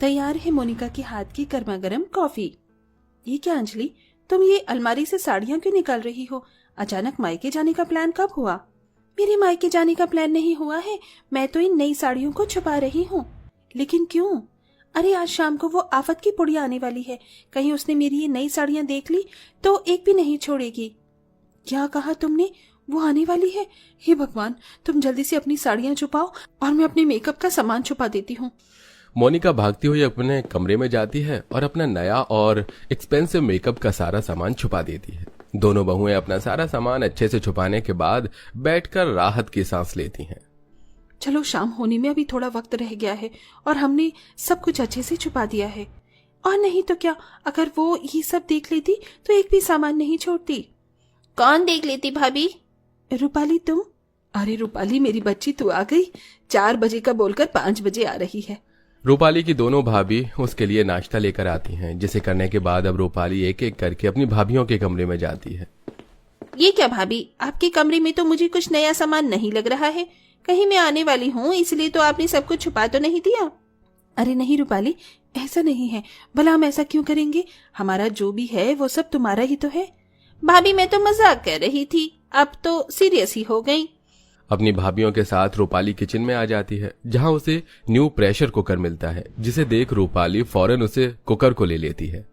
तैयार है मोनिका के हाथ की गर्मा गर्म कॉफी। ये क्या अंजलि, तुम ये अलमारी से साड़ियां क्यों निकाल रही हो? अचानक मायके जाने का प्लान कब हुआ? मेरे मायके जाने का प्लान नहीं हुआ है, मैं तो इन नई साड़ियों को छुपा रही हूँ। लेकिन क्यों? अरे आज शाम को वो आफत की पुड़िया आने वाली है, कहीं उसने मेरी ये नई साड़ियां देख ली तो एक भी नहीं छोड़ेगी। क्या कहा तुमने? वो आने वाली है? हे भगवान, तुम जल्दी से अपनी साड़ियां छुपाओ और मैं अपने मेकअप का सामान छुपा देती हूँ। मोनिका भागती हुई अपने कमरे में जाती है और अपना नया और एक्सपेंसिव मेकअप का सारा सामान छुपा देती है। दोनों बहुएं अपना सारा सामान अच्छे से छुपाने के बाद बैठकर राहत की सांस लेती हैं। चलो, शाम होने में अभी थोड़ा वक्त रह गया है और हमने सब कुछ अच्छे से छुपा दिया है। और नहीं तो क्या, अगर वो ये सब देख लेती तो एक भी सामान नहीं छोड़ती। कौन देख लेती भाभी? रूपाली तुम? अरे रूपाली मेरी बच्ची, तू आ गई। 4 बजे का बोलकर 5 बजे आ रही है। रूपाली की दोनों भाभी उसके लिए नाश्ता लेकर आती हैं, जिसे करने के बाद अब रूपाली एक एक करके अपनी भाभियों के कमरे में जाती है। ये क्या भाभी, आपके कमरे में तो मुझे कुछ नया सामान नहीं लग रहा है। कहीं मैं आने वाली हूँ इसलिए तो आपने सब कुछ छुपा तो नहीं दिया? अरे नहीं रूपाली, ऐसा नहीं है। भला हम ऐसा क्यों करेंगे? हमारा जो भी है वो सब तुम्हारा ही तो है। भाभी मैं तो मजाक कर रही थी, अब तो सीरियस ही हो गई। अपनी भाभियों के साथ रूपाली किचन में आ जाती है, जहां उसे न्यू प्रेशर कुकर मिलता है, जिसे देख रूपाली फौरन उसे कुकर को ले लेती है।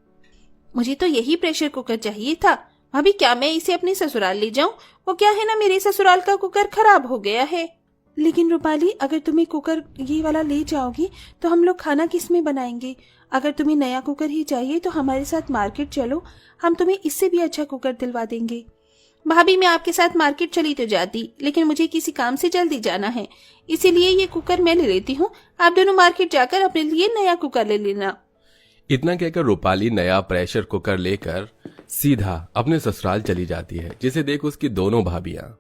मुझे तो यही प्रेशर कुकर चाहिए था। भाभी क्या मैं इसे अपने ससुराल ले जाऊं? वो क्या है ना, मेरे ससुराल का कुकर खराब हो गया है। लेकिन रूपाली, अगर तुम्हें कुकर ये वाला ले जाओगी तो हम लोग खाना किस में बनाएंगे? अगर तुम्हें नया कुकर ही चाहिए तो हमारे साथ मार्केट चलो, हम तुम्हें इससे भी अच्छा कुकर दिलवा देंगे। भाभी मैं आपके साथ मार्केट चली तो जाती, लेकिन मुझे किसी काम से जल्दी जाना है, इसीलिए ये कुकर मैं ले लेती हूँ। आप दोनों मार्केट जाकर अपने लिए नया कुकर ले लेना। इतना कहकर रूपाली नया प्रेशर कुकर लेकर सीधा अपने ससुराल चली जाती है, जिसे देख उसकी दोनों भाभियां।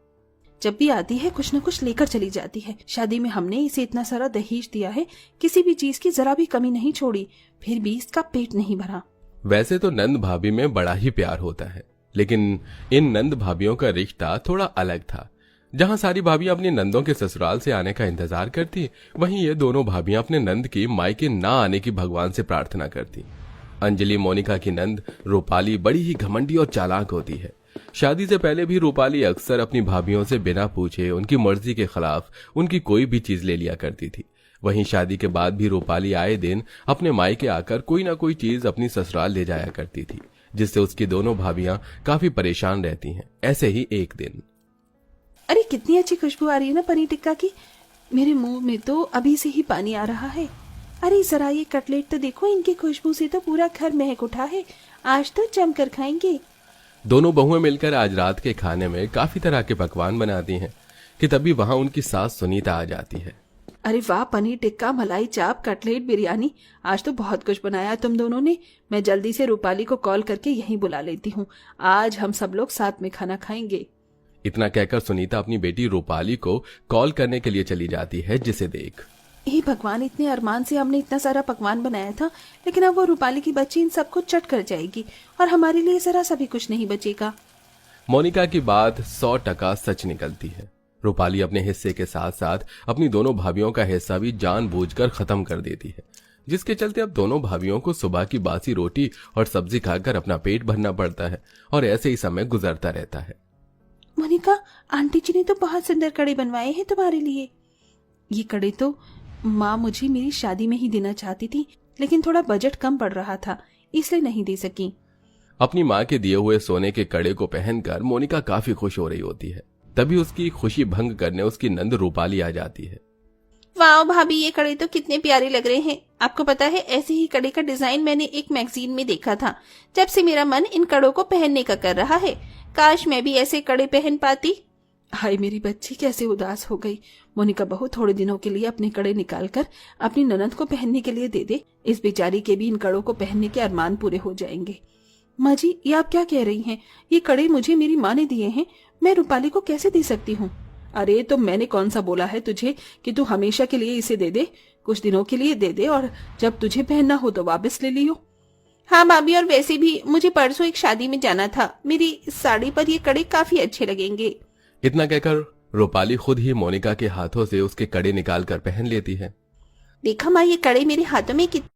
जब भी आती है कुछ न कुछ लेकर चली जाती है। शादी में हमने इसे इतना सारा दहेज दिया है, किसी भी चीज की जरा भी कमी नहीं छोड़ी, फिर भी इसका पेट नहीं भरा। वैसे तो नंद भाभी में बड़ा ही प्यार होता है, लेकिन इन नंद भाभियों का रिश्ता थोड़ा अलग था। जहां सारी भाभियां अपनी नंदों के ससुराल से आने का इंतजार करती, वहीं ये दोनों भाभियां अपने नंद की मायके ना आने की भगवान से प्रार्थना करती। अंजलि मोनिका की नंद रूपाली बड़ी ही घमंडी और चालाक होती है। शादी से पहले भी रूपाली अक्सर अपनी भाभियों से बिना पूछे उनकी मर्जी के खिलाफ उनकी कोई भी चीज ले लिया करती थी। वहीं शादी के बाद भी रूपाली आए दिन अपने मायके आकर कोई ना कोई चीज अपनी ससुराल ले जाया करती थी, जिससे उसकी दोनों भाभियां काफी परेशान रहती हैं। ऐसे ही एक दिन, अरे कितनी अच्छी खुशबू आ रही है ना पनीर टिक्का की। मेरे मुंह में तो अभी से ही पानी आ रहा है। अरे जरा ये कटलेट तो देखो, इनकी खुशबू से तो पूरा घर महक उठा है। आज तो जमकर खाएंगे। दोनों बहुएं मिलकर आज रात के खाने में काफी तरह के पकवान बनाती हैं कि तभी वहां उनकी सास सुनीता आ जाती है। अरे वाह, पनीर टिक्का, मलाई चाप, कटलेट, बिरयानी, आज तो बहुत कुछ बनाया तुम दोनों ने। मैं जल्दी से रूपाली को कॉल करके यहीं बुला लेती हूँ, आज हम सब लोग साथ में खाना खाएंगे। इतना कहकर सुनीता अपनी बेटी रूपाली को कॉल करने के लिए चली जाती है, जिसे देख हे भगवान, इतने अरमान से हमने इतना सारा पकवान बनाया था, लेकिन अब वो रूपाली की बच्ची इन सबको चट कर जाएगी और हमारे लिए जरा सा भी कुछ नहीं बचेगा। मोनिका की बात 100% सच निकलती है। रूपाली अपने हिस्से के साथ साथ अपनी दोनों भाभियों का हिस्सा भी जानबूझकर खत्म कर देती है, जिसके चलते अब दोनों भाभियों को सुबह की बासी रोटी और सब्जी खाकर अपना पेट भरना पड़ता है और ऐसे ही समय गुजरता रहता है। मोनिका, आंटी जी ने तो बहुत सुंदर कड़े बनवाए हैं तुम्हारे लिए। ये कड़े तो माँ मुझे मेरी शादी में ही देना चाहती थी, लेकिन थोड़ा बजट कम पड़ रहा था, इसलिए नहीं दे सकी। अपनी माँ के दिए हुए सोने के कड़े को पहनकर मोनिका काफी खुश हो रही होती है। तभी उसकी खुशी भंग करने उसकी नंद रूपाली आ जाती है। वाह भाभी, ये कड़े तो कितने प्यारे लग रहे हैं। आपको पता है, ऐसे ही कड़े का डिजाइन मैंने एक मैगजीन में देखा था। जब से मेरा मन इन कड़ों को पहनने का कर रहा है। काश मैं भी ऐसे कड़े पहन पाती। हाय मेरी बच्ची, कैसे उदास हो गई। मोनिका बहू, थोड़े दिनों के लिए अपने कड़े निकालकर अपनी ननद को पहनने के लिए दे दे। इस बेचारी के भी इन कड़ों को पहनने के अरमान पूरे हो जाएंगे। माँ जी, ये आप क्या कह रही हैं? ये कड़े मुझे मेरी माँ ने दिए हैं, मैं रूपाली को कैसे दे सकती हूँ? अरे तो मैंने कौन सा बोला है तुझे कि तू हमेशा के लिए इसे दे दे? कुछ दिनों के लिए दे दे और जब तुझे पहनना हो तो वापस ले लियो। हाँ भाभी, और वैसे भी मुझे परसों एक शादी में जाना था, मेरी साड़ी पर ये कड़े काफी अच्छे लगेंगे। इतना कहकर रूपाली खुद ही मोनिका के हाथों से उसके कड़े निकाल कर पहन लेती है। देखा माँ, ये कड़े मेरे हाथों में